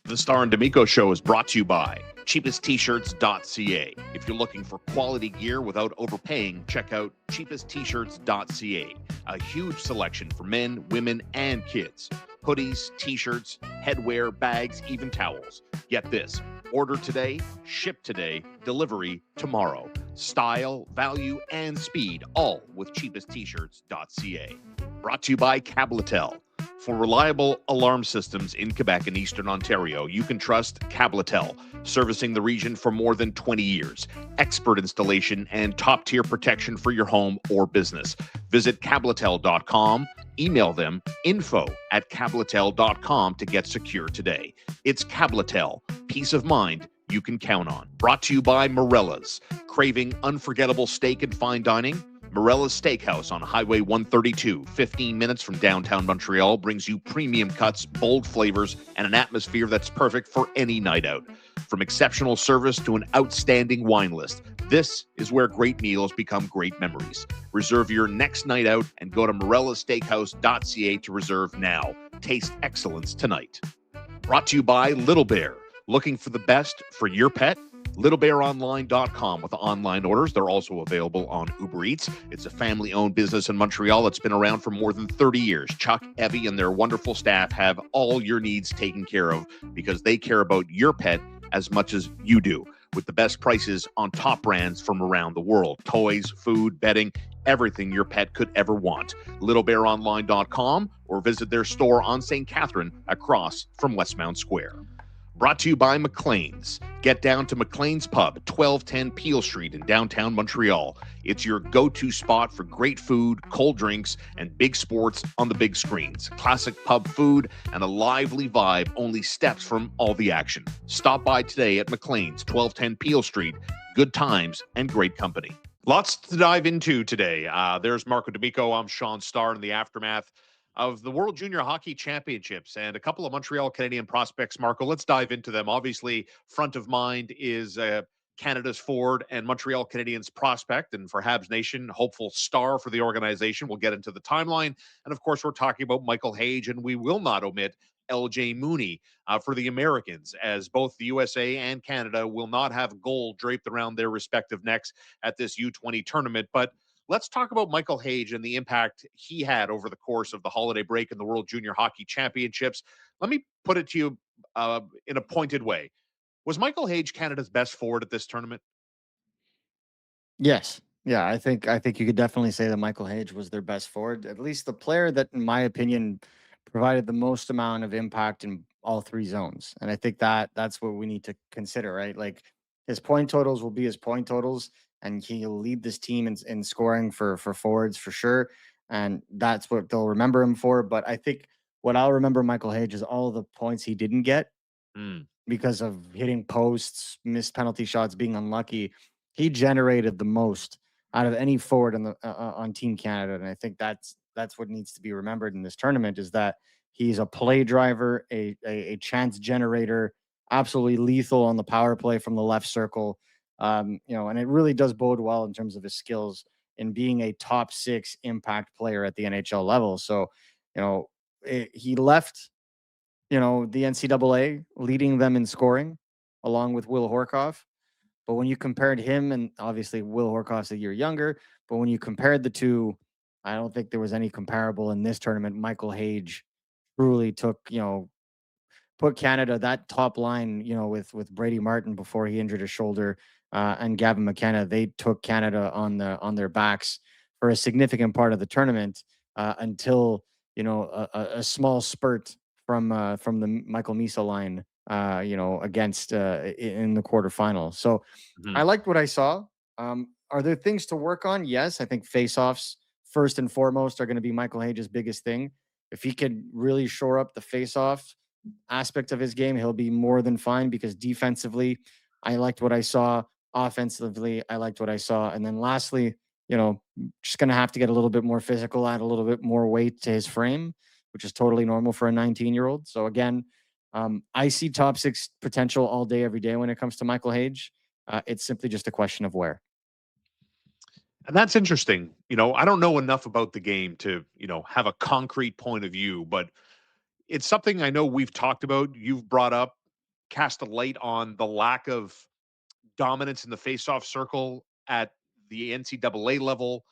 The Star and D'Amico Show is brought to you by cheapesttshirts.ca. If you're looking for quality gear without overpaying, check out cheapesttshirts.ca. A huge selection for men, women, and kids. Hoodies, t-shirts, headwear, bags, even towels. Get this. Order today, ship today, delivery tomorrow. Style, value, and speed, all with cheapesttshirts.ca. Brought to you by Cabletel. For reliable alarm systems in Quebec and Eastern Ontario, you can trust Cabletel, servicing the region for more than 20 years. Expert installation and top-tier protection for your home or business. Visit cabletel.com. Email them info@cabletel.com to get secure today. It's Cabletel. Peace of mind you can count on. Brought to you by Morella's. Craving unforgettable steak and fine dining? Morella's Steakhouse on Highway 132, 15 minutes from downtown Montreal, brings you premium cuts, bold flavors, and an atmosphere that's perfect for any night out. From exceptional service to an outstanding wine list, this is where great meals become great memories. Reserve your next night out and go to morellasteakhouse.ca to reserve now. Taste excellence tonight. Brought to you by Little Bear. Looking for the best for your pet? LittleBearOnline.com with online orders. They're also available on Uber Eats. It's a family-owned business in Montreal that's been around for more than 30 years. Chuck, Evie, and their wonderful staff have all your needs taken care of because they care about your pet as much as you do, with the best prices on top brands from around the world. Toys, food, bedding, everything your pet could ever want. LittleBearOnline.com or visit their store on St. Catherine across from Westmount Square. Brought to you by McLean's. Get down to McLean's Pub, 1210 Peel Street in downtown Montreal. It's your go-to spot for great food, cold drinks, and big sports on the big screens. Classic pub food and a lively vibe only steps from all the action. Stop by today at McLean's, 1210 Peel Street. Good times and great company. Lots to dive into today. There's Marco D'Amico. I'm Sean Starr in the aftermath of the World Junior Hockey Championships and a couple of Montreal Canadian prospects, Marco. Let's dive into them. Obviously, front of mind is Canada's forward and Montreal Canadiens prospect, and for Habs Nation, hopeful star for the organization. We'll get into the timeline. And of course, we're talking about Michael Hage, and we will not omit LJ Mooney for the Americans, as both the USA and Canada will not have gold draped around their respective necks at this U20 tournament. But let's talk about Michael Hage and the impact he had over the course of the holiday break and the World Junior Hockey Championships. Let me put it to you in a pointed way. Was Michael Hage Canada's best forward at this tournament? Yes. Yeah, I think you could definitely say that Michael Hage was their best forward, at least the player that, in my opinion, provided the most amount of impact in all three zones. And I think that that's what we need to consider, right? Like his point totals will be his point totals, and he'll lead this team in scoring for forwards for sure. And that's what they'll remember him for. But I think what I'll remember Michael Hage is all the points he didn't get Mm. because of hitting posts, missed penalty shots, being unlucky. He generated the most out of any forward on Team Canada, and I think that's what needs to be remembered in this tournament is that he's a play driver, a chance generator, absolutely lethal on the power play from the left circle. And it really does bode well in terms of his skills in being a top six impact player at the NHL level. So, he left the NCAA leading them in scoring along with Will Horkoff. But when you compared him, and obviously Will Horkoff's a year younger, but when you compared the two, I don't think there was any comparable in this tournament. Michael Hage truly took, put Canada that top line, with Brady Martin before he injured his shoulder, and Gavin McKenna. They took Canada on their backs for a significant part of the tournament until a small spurt from the Michael Misa line, against in the quarterfinal. So I Mhm. liked what I saw. Are there things to work on? Yes, I think faceoffs first and foremost are going to be Michael Hage's biggest thing. If he could really shore up the faceoff aspect of his game, he'll be more than fine because defensively, I liked what I saw. Offensively, I liked what I saw. And then lastly, just going to have to get a little bit more physical, add a little bit more weight to his frame, which is totally normal for a 19-year-old. So again, I see top six potential all day, every day when it comes to Michael Hage. It's simply just a question of where. And that's interesting. I don't know enough about the game to, have a concrete point of view, but it's something I know we've talked about. You've brought up cast a light on the lack of dominance in the faceoff circle at the NCAA level,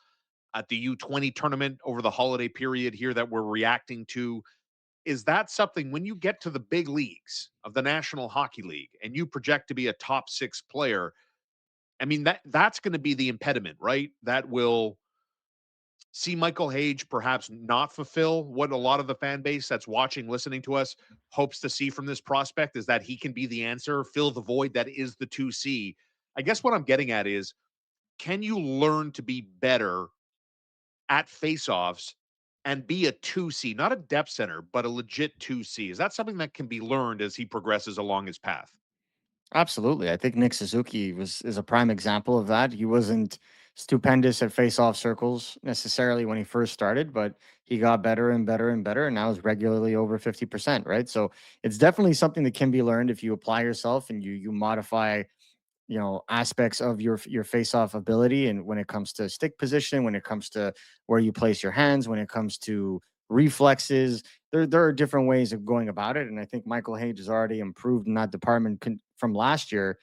at the U20 tournament over the holiday period here that we're reacting to? Is that something when you get to the big leagues of the National Hockey League and you project to be a top 6 player? I mean, that's going to be the impediment, right? That will see Michael Hage perhaps not fulfill what a lot of the fan base that's watching, listening to us hopes to see from this prospect, is that he can be the answer, fill the void that is the 2C. I guess what I'm getting at is, can you learn to be better at faceoffs and be a 2C, not a depth center, but a legit 2C? Is that something that can be learned as he progresses along his path? Absolutely. I think Nick Suzuki is a prime example of that. He wasn't stupendous at face-off circles necessarily when he first started, but he got better and better and better, and now is regularly over 50%, right? So it's definitely something that can be learned if you apply yourself and you modify, aspects of your face-off ability, and when it comes to stick position, when it comes to where you place your hands, when it comes to reflexes, there are different ways of going about it, and I think Michael Hage has already improved in that department from last year.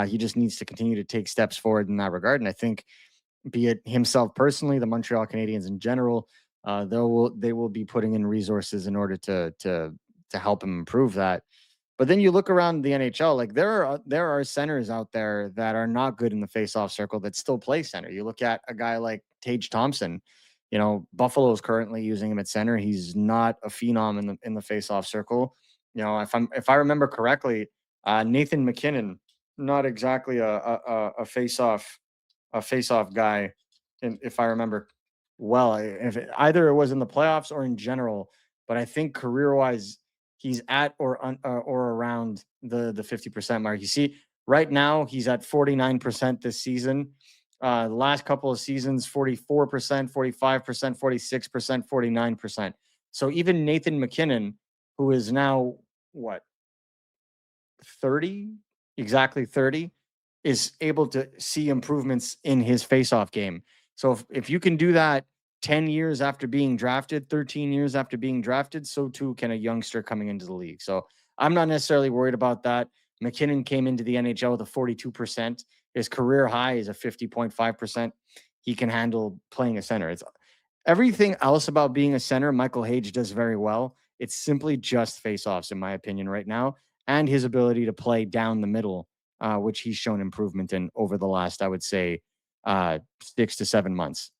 He just needs to continue to take steps forward in that regard, and I think, be it himself personally, the Montreal Canadiens in general, they will be putting in resources in order to help him improve that. But then you look around the NHL, like there are centers out there that are not good in the faceoff circle that still play center. You look at a guy like Tage Thompson. Buffalo is currently using him at center. He's not a phenom in the faceoff circle. If I remember correctly, Nathan McKinnon, not exactly a face-off guy, and if I remember well, either it was in the playoffs or in general, but I think career-wise, he's at or around the 50% mark. You see, right now he's at 49% this season. The last couple of seasons, 44%, 45%, 46%, 49%. So even Nathan McKinnon, who is now what, 30, exactly 30, is able to see improvements in his faceoff game. So if you can do that 10 years after being drafted, 13 years after being drafted, so too can a youngster coming into the league. So I'm not necessarily worried about that. McKinnon came into the NHL with a 42%. His career high is a 50.5%. He can handle playing a center. It's everything else about being a center, Michael Hage does very well. It's simply just faceoffs, in my opinion, right now, and his ability to play down the middle, which he's shown improvement in over the last, I would say, 6 to 7 months.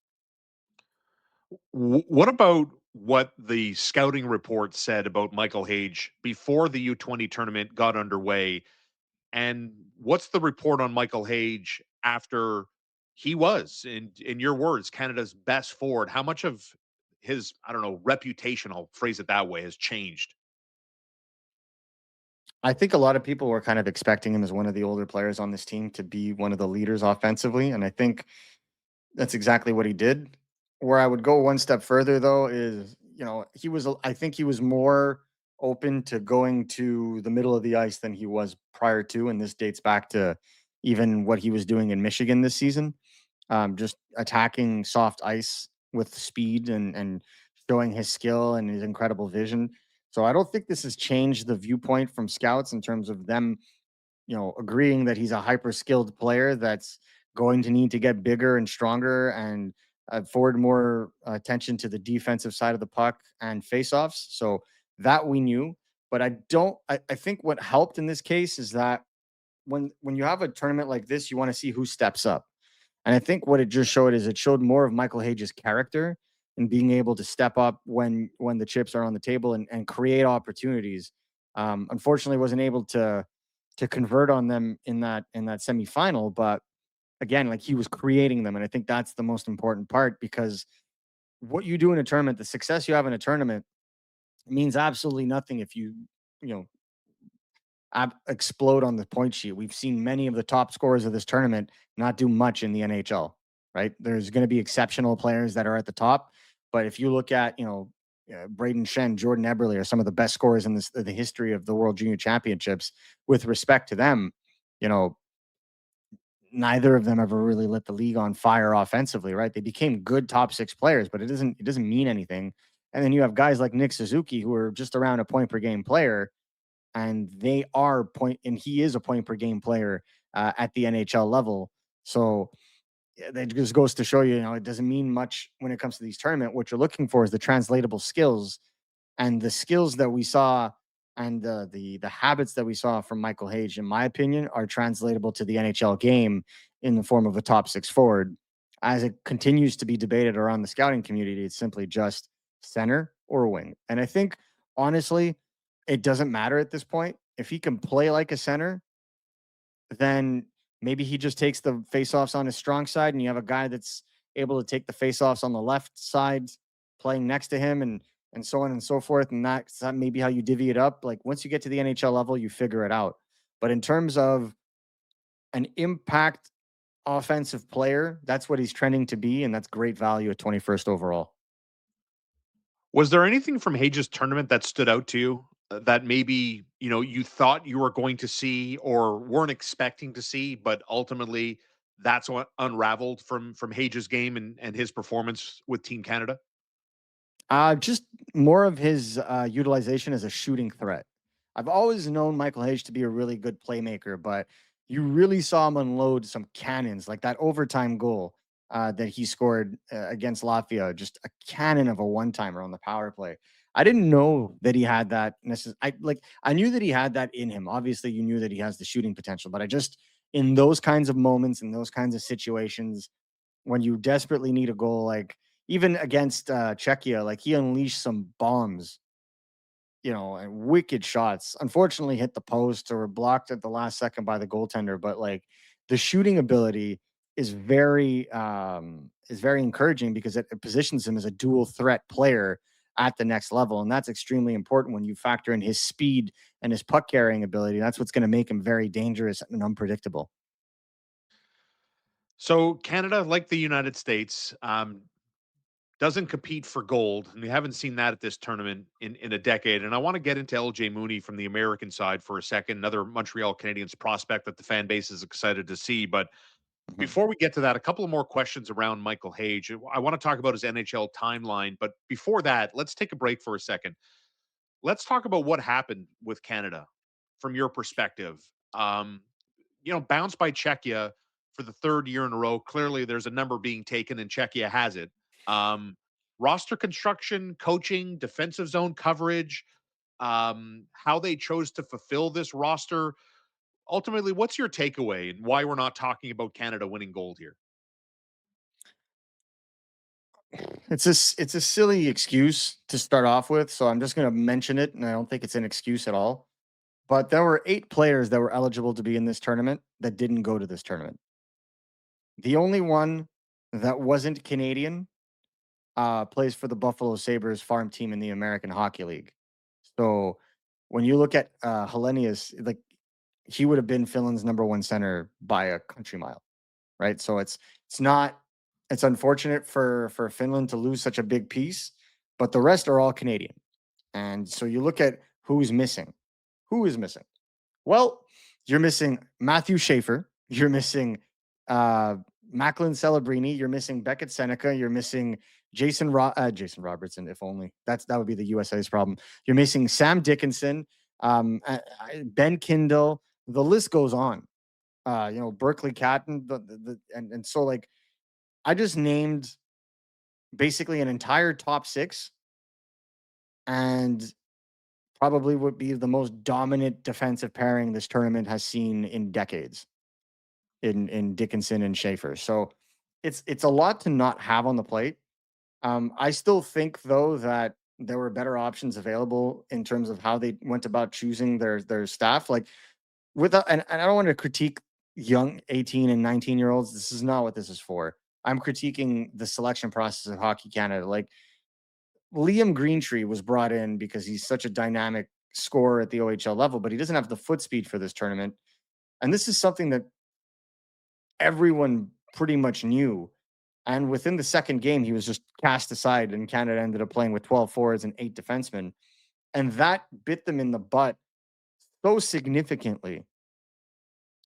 What about what the scouting report said about Michael Hage before the U20 tournament got underway? And what's the report on Michael Hage after he was, in your words, Canada's best forward? How much of his, I don't know, reputation, I'll phrase it that way, has changed? I think a lot of people were kind of expecting him as one of the older players on this team to be one of the leaders offensively, and I think that's exactly what he did. Where I would go one step further, though, is I think he was more open to going to the middle of the ice than he was prior to, and this dates back to even what he was doing in Michigan this season, just attacking soft ice with speed and showing his skill and his incredible vision. So I don't think this has changed the viewpoint from scouts in terms of them, agreeing that he's a hyper skilled player that's going to need to get bigger and stronger and afford more attention to the defensive side of the puck and faceoffs. So that we knew, but I think what helped in this case is that when you have a tournament like this, you want to see who steps up. And I think what it just showed is it showed more of Michael Hage's character and being able to step up when the chips are on the table and create opportunities. Unfortunately, wasn't able to convert on them in that semifinal, but again, like he was creating them, and I think that's the most important part because what you do in a tournament, the success you have in a tournament means absolutely nothing if you know explode on the point sheet. We've seen many of the top scorers of this tournament not do much in the NHL, right? There's going to be exceptional players that are at the top, but if you look at, Braden Shen, Jordan Eberle are some of the best scorers in the history of the World Junior Championships. With respect to them, you know, neither of them ever really lit the league on fire offensively, right? They became good top six players, but it doesn't mean anything. And then you have guys like Nick Suzuki who are just around a point per game player and and he is a point per game player at the NHL level. So that just goes to show you, it doesn't mean much when it comes to these tournament. What you're looking for is the translatable skills, and the skills that we saw and the habits that we saw from Michael Hage, in my opinion, are translatable to the NHL game in the form of a top six forward. As it continues to be debated around the scouting community, it's simply just center or wing. And I think honestly, it doesn't matter at this point. If he can play like a center, then maybe he just takes the faceoffs on his strong side, and you have a guy that's able to take the faceoffs on the left side, playing next to him, and so on and so forth. And that may be how you divvy it up. Like once you get to the NHL level, you figure it out. But in terms of an impact offensive player, that's what he's trending to be, and that's great value at 21st overall. Was there anything from Hage's tournament that stood out to you that maybe, you thought you were going to see or weren't expecting to see, but ultimately that's what unraveled from Hage's game and his performance with Team Canada? Just more of his utilization as a shooting threat. I've always known Michael Hage to be a really good playmaker, but you really saw him unload some cannons, like that overtime goal that he scored against Latvia, just a cannon of a one timer on the power play. I didn't know that he had that. I knew that he had that in him. Obviously, you knew that he has the shooting potential, but I just in those kinds of moments, in those kinds of situations, when you desperately need a goal, like even against Czechia, like he unleashed some bombs, and wicked shots. Unfortunately, hit the post or were blocked at the last second by the goaltender. But like the shooting ability is very encouraging because it positions him as a dual threat player at the next level, and that's extremely important when you factor in his speed and his puck carrying ability. That's what's going to make him very dangerous and unpredictable. So Canada, like the United States, doesn't compete for gold, and we haven't seen that at this tournament in a decade. And I want to get into LJ Mooney from the American side for a second, another Montreal Canadiens prospect that the fan base is excited to see. But Mhm. before we get to that, a couple of more questions around Michael Hage. I want to talk about his NHL timeline, but before that, let's take a break for a second. Let's talk about what happened with Canada from your perspective. Um, bounced by Czechia for the third year in a row. Clearly, there's a number being taken, and Czechia has it. Um, Roster construction, coaching, defensive zone coverage, how they chose to fulfill this roster. Ultimately, what's your takeaway and why we're not talking about Canada winning gold here? It's a silly excuse to start off with, so I'm just going to mention it, and I don't think it's an excuse at all. But there were 8 players that were eligible to be in this tournament that didn't go to this tournament. The only one that wasn't Canadian plays for the Buffalo Sabres farm team in the American Hockey League. So when you look at Hellenius, like he would have been Finland's number one center by a country mile, right? So it's not it's unfortunate for Finland to lose such a big piece, but the rest are all Canadian. And so you look at who's missing. Who is missing? Well, you're missing Matthew Schaefer. You're missing uh, Macklin Celebrini. You're missing Beckett Seneca. You're missing Jason Robertson. If only that would be the USA's problem. You're missing Sam Dickinson, Ben Kindle. The list goes on. Berkeley Catton. And so like I just named basically an entire top six, and probably would be the most dominant defensive pairing this tournament has seen in decades in Dickinson and Schaefer. So it's a lot to not have on the plate. I still think though that there were better options available in terms of how they went about choosing their staff. Like without and I don't want to critique young 18 and 19-year-olds. This is not what this is for. I'm critiquing the selection process of Hockey Canada. Like Liam Greentree was brought in because he's such a dynamic scorer at the OHL level, but he doesn't have the foot speed for this tournament. And this is something that everyone pretty much knew. And within the second game, he was just cast aside, and Canada ended up playing with 12 forwards and 8 defensemen. And that bit them in the butt so significantly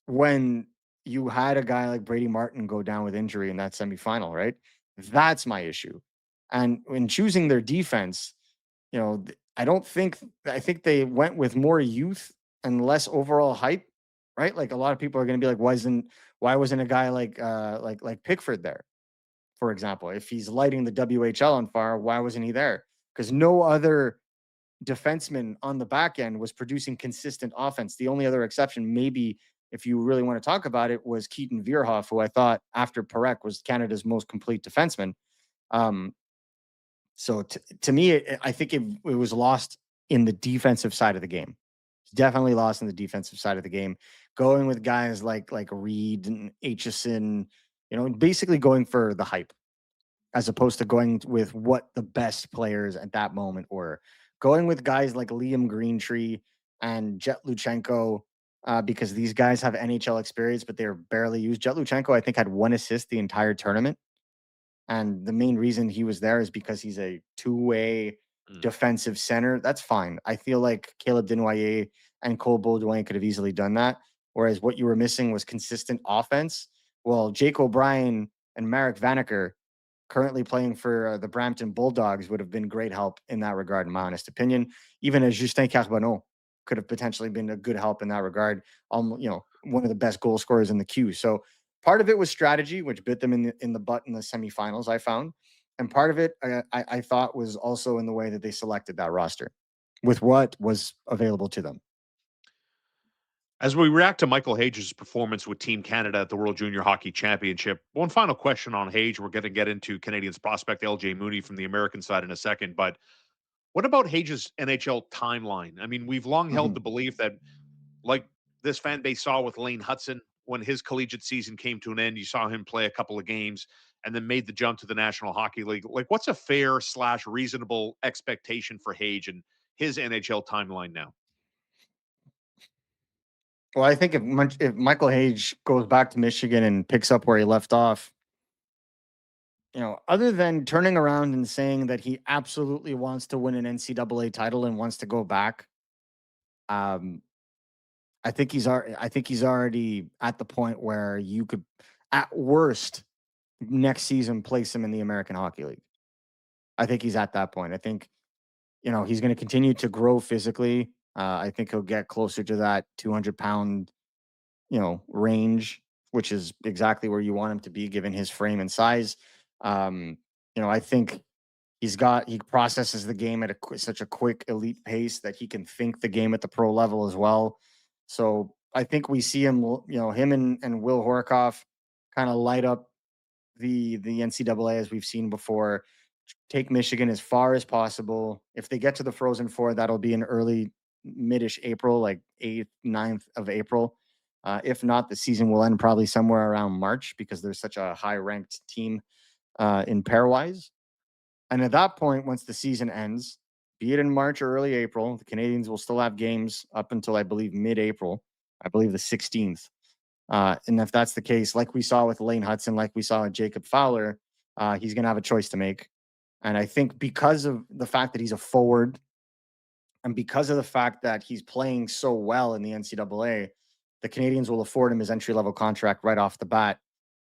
when you had a guy like Brady Martin go down with injury in that semifinal, right? That's my issue. And when choosing their defense, I don't think I think they went with more youth and less overall hype, right? Like a lot of people are going to be like, why wasn't a guy like Pickford there, for example? If he's lighting the WHL on fire, why wasn't he there? Because no other defenseman on the back end was producing consistent offense. The only other exception, maybe if you really want to talk about it, was Keaton Vierhoff, who I thought after Parekh was Canada's most complete defenseman. Um, so to me, I think it was lost in the defensive side of the game. It's definitely lost in the defensive side of the game. Going with guys like Reed and Aitchison, basically going for the hype as opposed to going with what the best players at that moment were. Going with guys like Liam Greentree and Jet Luchenko, because these guys have NHL experience, but they're barely used. Jet Luchenko, I think, had 1 assist the entire tournament. And the main reason he was there is because he's a two-way defensive center. That's fine. I feel like Caleb Desnoyers and Cole Beaudoin could have easily done that. Whereas what you were missing was consistent offense. Well, Jake O'Brien and Marek Vanacker, currently playing for the Brampton Bulldogs, would have been great help in that regard, in my honest opinion. Even as Justin Carbonneau could have potentially been a good help in that regard. One of the best goal scorers in the queue. So part of it was strategy, which bit them in the butt in the semifinals, I found. And part of it, I thought, was also in the way that they selected that roster with what was available to them. As we react to Michael Hage's performance with Team Canada at the World Junior Hockey Championship, one final question on Hage. We're going to get into Canadiens prospect LJ Mooney from the American side in a second, but what about Hage's NHL timeline? I mean, we've long held the belief that, like this fan base saw with Lane Hudson, when his collegiate season came to an end, you saw him play a couple of games and then made the jump to the National Hockey League. Like, what's a fair / reasonable expectation for Hage and his NHL timeline now? Well, I think if Michael Hage goes back to Michigan and picks up where he left off, other than turning around and saying that he absolutely wants to win an NCAA title and wants to go back, I think he's already at the point where you could, at worst, next season place him in the American Hockey League. I think he's at that point. I think he's going to continue to grow physically. I think he'll get closer to that 200-pound range, which is exactly where you want him to be given his frame and size. I think he processes the game at such a quick elite pace that he can think the game at the pro level as well. So I think we see him, him and Will Horikoff kind of light up the NCAA as we've seen before. Take Michigan as far as possible. If they get to the Frozen Four, that'll be in early, mid-ish April, like 8th, 9th of April. If not, the season will end probably somewhere around March because there's such a high-ranked team in pairwise. And at that point, once the season ends, be it in March or early April, the Canadiens will still have games up until, I believe, mid-April. I believe the 16th. And if that's the case, like we saw with Lane Hudson, like we saw with Jacob Fowler, he's going to have a choice to make. And I think because of the fact that he's a forward and because of the fact that he's playing so well in the NCAA, the Canadiens will afford him his entry-level contract right off the bat.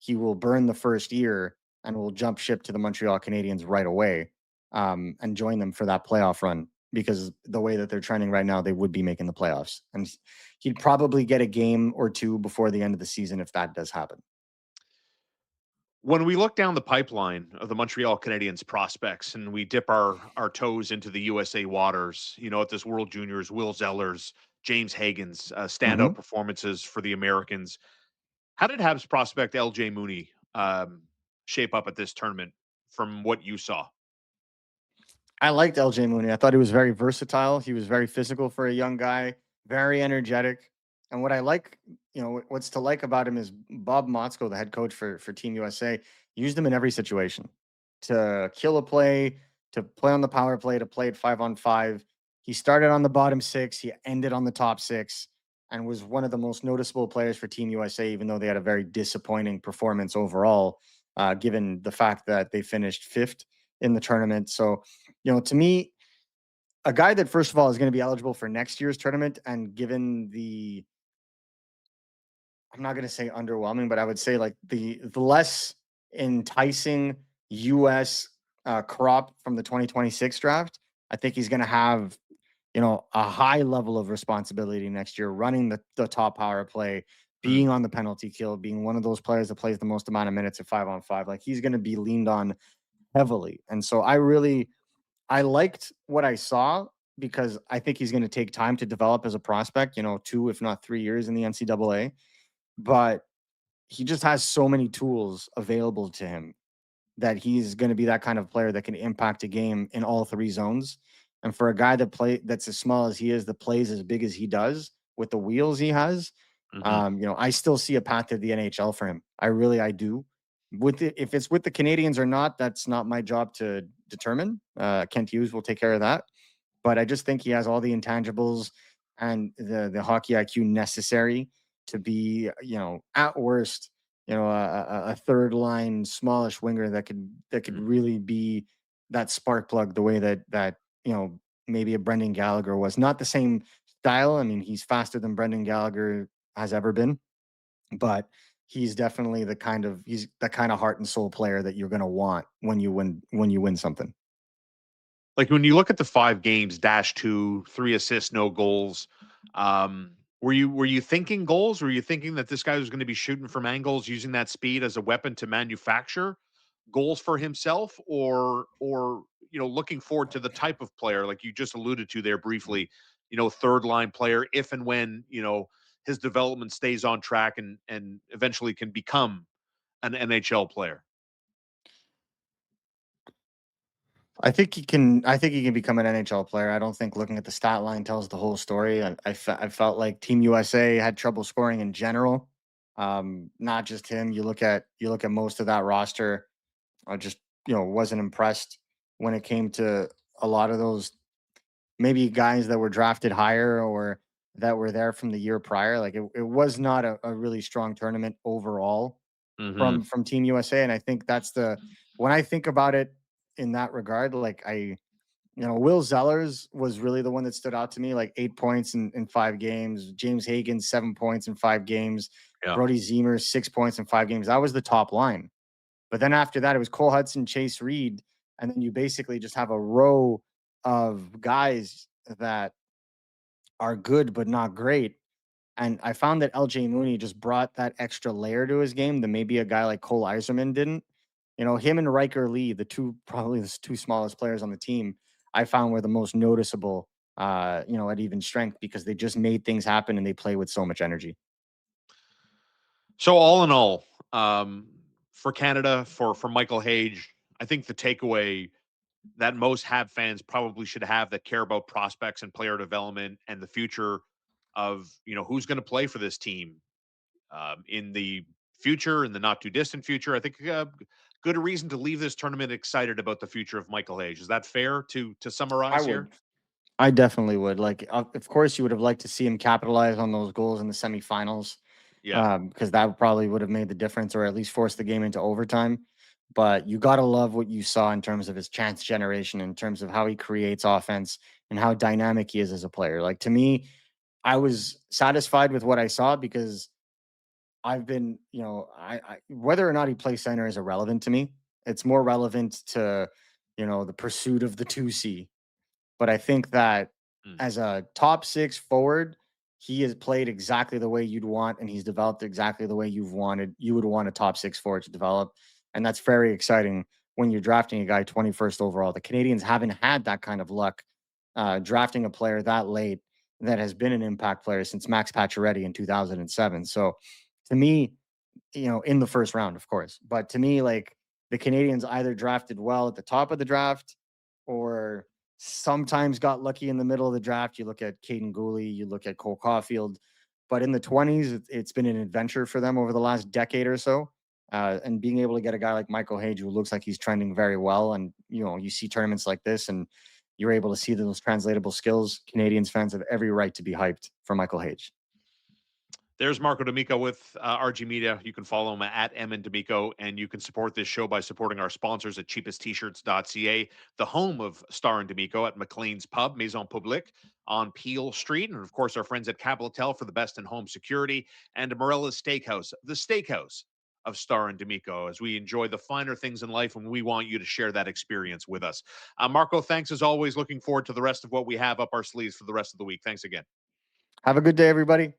He will burn the first year and will jump ship to the Montreal Canadiens right away and join them for that playoff run, because the way that they're trending right now, they would be making the playoffs. And he'd probably get a game or two before the end of the season if that does happen. When we look down the pipeline of the Montreal Canadiens prospects and we dip our toes into the USA waters, at this World Juniors, Will Zellers, James Hagen's standout performances for the Americans, how did Habs prospect LJ Mooney shape up at this tournament from what you saw? I liked LJ Mooney. I thought he was very versatile. He was very physical for a young guy, very energetic. And what I like, what's to like about him is Bob Motzko, the head coach for Team USA, used him in every situation to kill a play, to play on the power play, to play at 5-on-5. He started on the bottom six. He ended on the top six and was one of the most noticeable players for Team USA, even though they had a very disappointing performance overall, given the fact that they finished fifth in the tournament. So, to me, a guy that, first of all, is going to be eligible for next year's tournament, and given the, I'm not going to say underwhelming, but I would say like the less enticing US crop from the 2026 draft, I think he's going to have, a high level of responsibility next year, running the top power play, Mm, being on the penalty kill, being one of those players that plays the most amount of minutes at 5-on-5. Like he's going to be leaned on heavily. And so I liked what I saw because I think he's going to take time to develop as a prospect, 2 if not 3 years in the NCAA, but he just has so many tools available to him that he's going to be that kind of player that can impact a game in all 3 zones. And for a guy that's as small as he is, that plays as big as he does with the wheels he has, hmm I still see a path to the NHL for him. I do. If it's with the Canadians or not, that's not my job to determine. Kent Hughes will take care of that. But I just think he has all the intangibles and the hockey IQ necessary to be, at worst, a third line smallish winger that could mm. really be that spark plug the way that maybe a Brendan Gallagher was. Not the same style. I mean, he's faster than Brendan Gallagher has ever been, but he's the kind of heart and soul player that you're going to want when you win something. Like when you look at the 5 games, dash 2, 3 assists, no goals. Were you thinking goals? Were you thinking that this guy was going to be shooting from angles, using that speed as a weapon to manufacture goals for himself, or looking forward to the type of player like you just alluded to there briefly, third line player, if and when his development stays on track and eventually can become an NHL player. I think he can become an NHL player. I don't think looking at the stat line tells the whole story. I felt like Team USA had trouble scoring in general. Not just him. You look at most of that roster. I just wasn't impressed when it came to a lot of those maybe guys that were drafted higher or that were there from the year prior. Like it was not a really strong tournament overall Hmm from Team USA. And I think when I think about it in that regard, like Will Zellers was really the one that stood out to me, like 8 points in 5 games. James Hagan, 7 points in 5 games. Yeah. Brody Zemer, 6 points in 5 games. That was the top line. But then after that, it was Cole Hudson, Chase Reed, and then you basically just have a row of guys that are good but not great. And I found that LJ Mooney just brought that extra layer to his game that maybe a guy like Cole Iserman didn't. Him and Riker Lee, probably the 2 smallest players on the team, I found were the most noticeable, at even strength because they just made things happen and they play with so much energy. So all in all, for Canada, for Michael Hage, I think the takeaway that most Hab fans probably should have that care about prospects and player development and the future of who's going to play for this team in the future, in the not too distant future. I think good reason to leave this tournament excited about the future of Michael Hage. Is that fair to I summarize here? would. I definitely would. Like, of course, you would have liked to see him capitalize on those goals in the semifinals, Yeah. because that probably would have made the difference, or at least forced the game into overtime. But you gotta love what you saw in terms of his chance generation, in terms of how he creates offense and how dynamic he is as a player. Like to me, I was satisfied with what I saw because I've been, I whether or not he plays center is irrelevant to me. It's more relevant to, the pursuit of the 2C. But I think that Mm. as a top 6 forward, he has played exactly the way you'd want, and he's developed exactly the way you would want a top 6 forward to develop, and that's very exciting when you're drafting a guy 21st overall. The Canadians haven't had that kind of luck, drafting a player that late that has been an impact player since Max Pacioretty in 2007. So, to me, in the first round, of course. But to me, like the Canadians either drafted well at the top of the draft or sometimes got lucky in the middle of the draft. You look at Caden Gooley, you look at Cole Caulfield, but in the 20s, it's been an adventure for them over the last decade or so. And being able to get a guy like Michael Hage, who looks like he's trending very well, and you see tournaments like this, and you're able to see those translatable skills. Canadians fans have every right to be hyped for Michael Hage. There's Marco D'Amico with RG Media. You can follow him at M and D'Amico, and you can support this show by supporting our sponsors at cheapesttshirts.ca, the home of Star and D'Amico at McLean's Pub, Maison Publique on Peel Street, and of course our friends at Cabletel for the best in home security, and Morella's Steakhouse, the steakhouse of Star and D'Amico as we enjoy the finer things in life, and we want you to share that experience with us. Marco, thanks as always. Looking forward to the rest of what we have up our sleeves for the rest of the week. Thanks again. Have a good day, everybody.